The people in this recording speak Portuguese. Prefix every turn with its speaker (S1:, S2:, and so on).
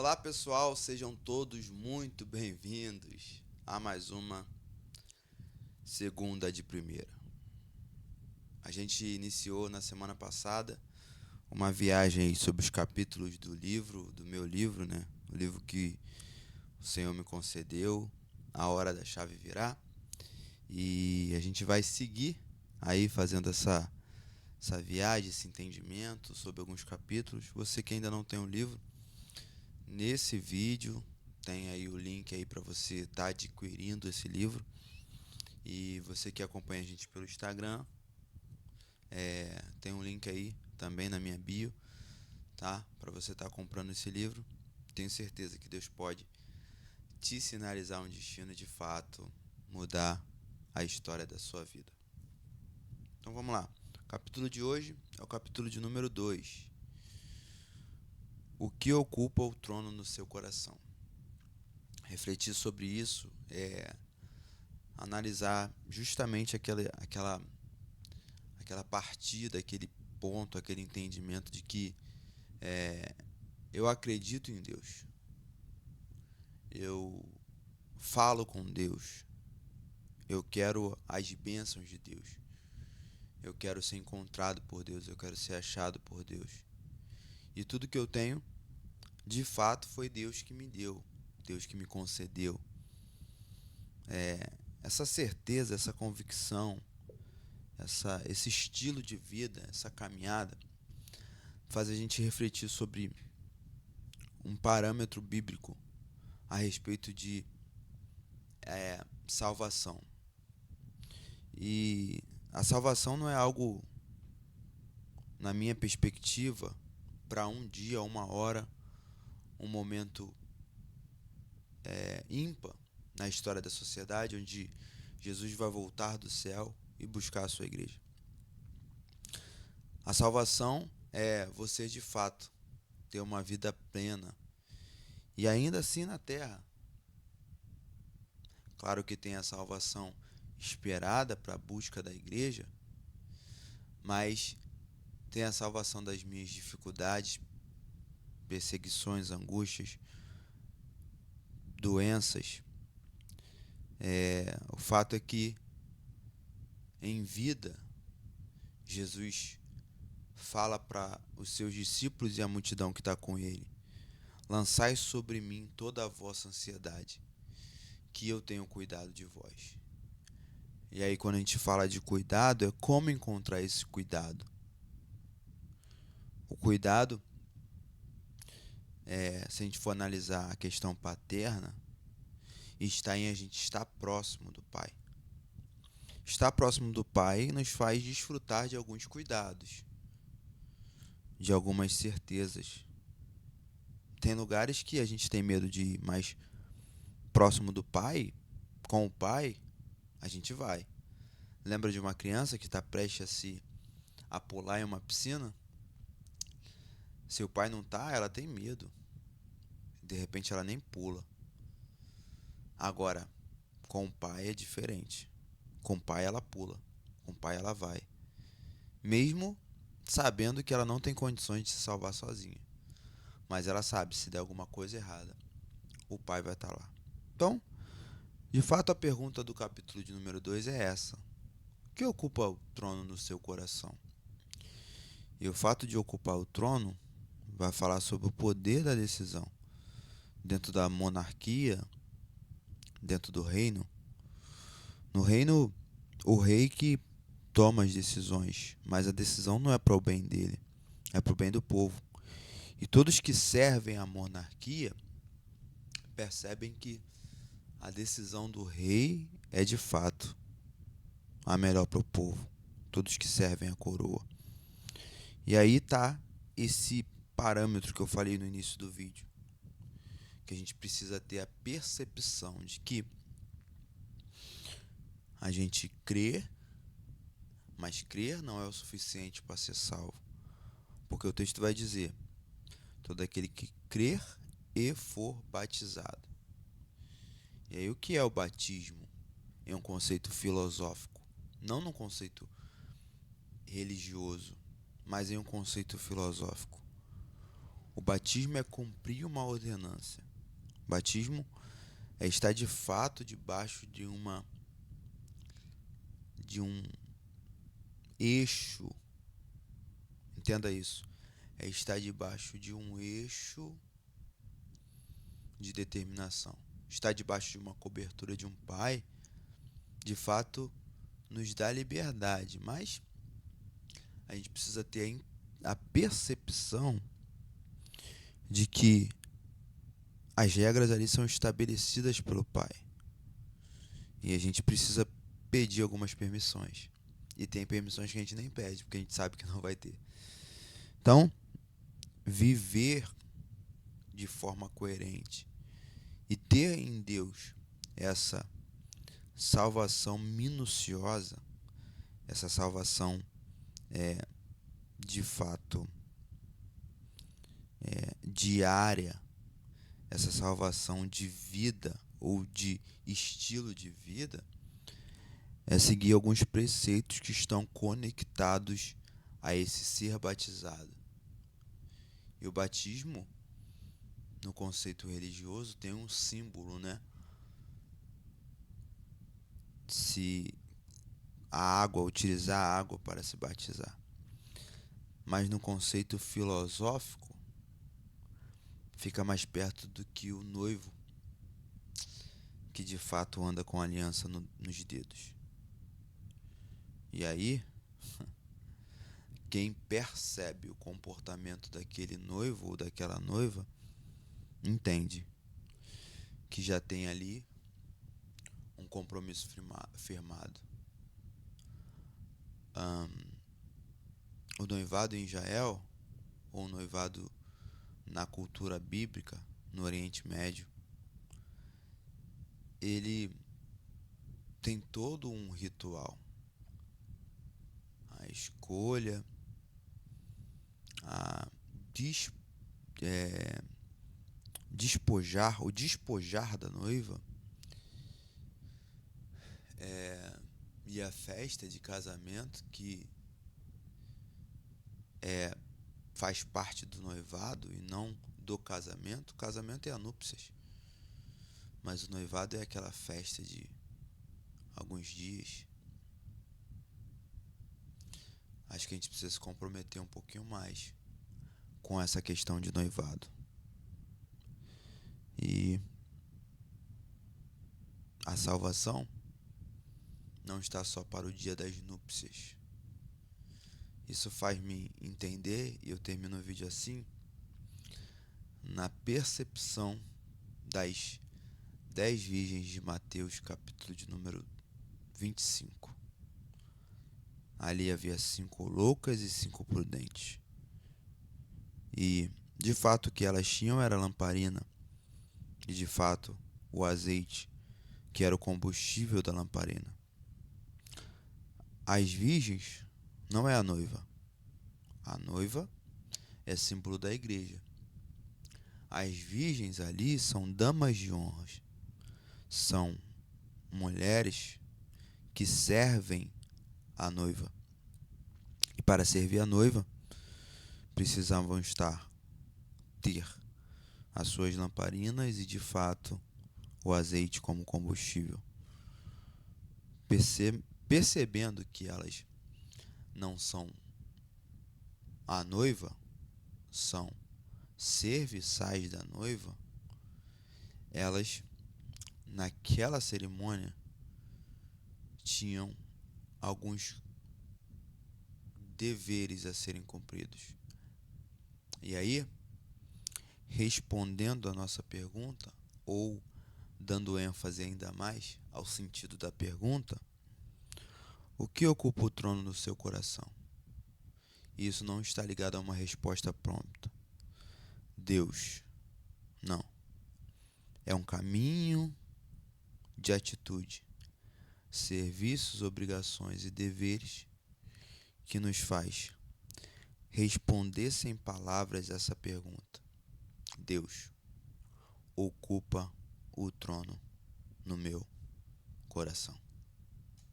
S1: Olá pessoal, sejam todos muito bem-vindos a mais uma segunda de primeira. A gente iniciou na semana passada uma viagem aí sobre os capítulos do meu livro, né? O livro que o Senhor me concedeu, A Hora da Chave Virar. E a gente vai seguir aí fazendo essa viagem, esse entendimento sobre alguns capítulos. Você que ainda não tem o livro, nesse vídeo tem aí o link aí para você estar adquirindo esse livro. E você que acompanha a gente pelo Instagram, tem um link aí também na minha bio, tá? Para você estar comprando esse livro. Tenho certeza que Deus pode te sinalizar um destino e de fato mudar a história da sua vida. Então vamos lá. O capítulo de hoje é o capítulo de número 2. O que ocupa o trono no seu coração? Refletir sobre isso é analisar justamente aquela partida, aquele ponto, aquele entendimento de que eu acredito em Deus, eu falo com Deus, eu quero as bênçãos de Deus, eu quero ser encontrado por Deus, eu quero ser achado por Deus. E tudo que eu tenho, de fato, foi Deus que me deu, Deus que me concedeu. Essa certeza, essa convicção, esse estilo de vida, essa caminhada, faz a gente refletir sobre um parâmetro bíblico a respeito de salvação. E a salvação não é algo, na minha perspectiva, para um dia, uma hora, um momento ímpar na história da sociedade, onde Jesus vai voltar do céu e buscar a sua igreja. A salvação é você, de fato, ter uma vida plena e ainda assim na terra. Claro que tem a salvação esperada para a busca da igreja, mas tem a salvação das minhas dificuldades, perseguições, angústias, doenças. O fato é que em vida Jesus fala para os seus discípulos e a multidão que está com ele: lançai sobre mim toda a vossa ansiedade, que eu tenho cuidado de vós. E aí, quando a gente fala de cuidado, é como encontrar esse cuidado. O cuidado, se a gente for analisar a questão paterna, está em a gente estar próximo do Pai. Estar próximo do Pai nos faz desfrutar de alguns cuidados, de algumas certezas. Tem lugares que a gente tem medo de ir, mas próximo do Pai, com o Pai, a gente vai. Lembra de uma criança que está prestes a pular em uma piscina? Se o pai não tá, ela tem medo. De repente ela nem pula. Agora, com o pai é diferente. Com o pai ela pula. Com o pai ela vai. Mesmo sabendo que ela não tem condições de se salvar sozinha. Mas ela sabe, se der alguma coisa errada, o pai vai estar lá. Então, de fato, a pergunta do capítulo de número 2 é essa: o que ocupa o trono no seu coração? E o fato de ocupar o trono vai falar sobre o poder da decisão. Dentro da monarquia, dentro do reino. No reino, o rei que toma as decisões, mas a decisão não é para o bem dele, é para o bem do povo. E todos que servem à monarquia percebem que a decisão do rei é de fato a melhor para o povo, todos que servem à coroa. E aí está esse parâmetro que eu falei no início do vídeo, que a gente precisa ter a percepção de que a gente crê, mas crer não é o suficiente para ser salvo. Porque o texto vai dizer: todo aquele que crer e for batizado. E aí, o que é o batismo? É um conceito filosófico, não num conceito religioso, mas em um conceito filosófico. O batismo é cumprir uma ordenância. O batismo é estar de fato debaixo de um eixo. Entenda isso. É estar debaixo de um eixo de determinação. Estar debaixo de uma cobertura de um pai, de fato, nos dá liberdade, mas a gente precisa ter a percepção de que as regras ali são estabelecidas pelo pai. E a gente precisa pedir algumas permissões. E tem permissões que a gente nem pede, porque a gente sabe que não vai ter. Então, viver de forma coerente e ter em Deus essa salvação minuciosa, essa salvação de fato diária, essa salvação de vida ou de estilo de vida, é seguir alguns preceitos que estão conectados a esse ser batizado. E o batismo, no conceito religioso, tem um símbolo, né? Se a água, utilizar a água para se batizar. Mas no conceito filosófico, fica mais perto do que o noivo, que de fato anda com a aliança nos dedos. E aí, quem percebe o comportamento daquele noivo ou daquela noiva, entende que já tem ali um compromisso firmado. O noivado em Israel, ou o noivado na cultura bíblica, no Oriente Médio, ele tem todo um ritual. A escolha, a despojar da noiva e a festa de casamento que faz parte do noivado e não do casamento. O casamento é a núpcias, mas o noivado é aquela festa de alguns dias. Acho que a gente precisa se comprometer um pouquinho mais com essa questão de noivado. E a salvação não está só para o dia das núpcias. Isso faz-me entender, e eu termino o vídeo assim, na percepção das 10 virgens de Mateus, capítulo de número 25. Ali havia 5 loucas e 5 prudentes. E, de fato, o que elas tinham era lamparina. E, de fato, o azeite, que era o combustível da lamparina. As virgens não é a noiva. A noiva é símbolo da igreja. As virgens ali são damas de honra. São mulheres que servem a noiva. E para servir a noiva, precisavam ter as suas lamparinas e, de fato, o azeite como combustível. Percebendo que elas não são a noiva, são serviçais da noiva, elas, naquela cerimônia, tinham alguns deveres a serem cumpridos. E aí, respondendo a nossa pergunta, ou dando ênfase ainda mais ao sentido da pergunta, o que ocupa o trono no seu coração? Isso não está ligado a uma resposta pronta. Deus, não. É um caminho de atitude, serviços, obrigações e deveres que nos faz responder sem palavras essa pergunta. Deus ocupa o trono no meu coração.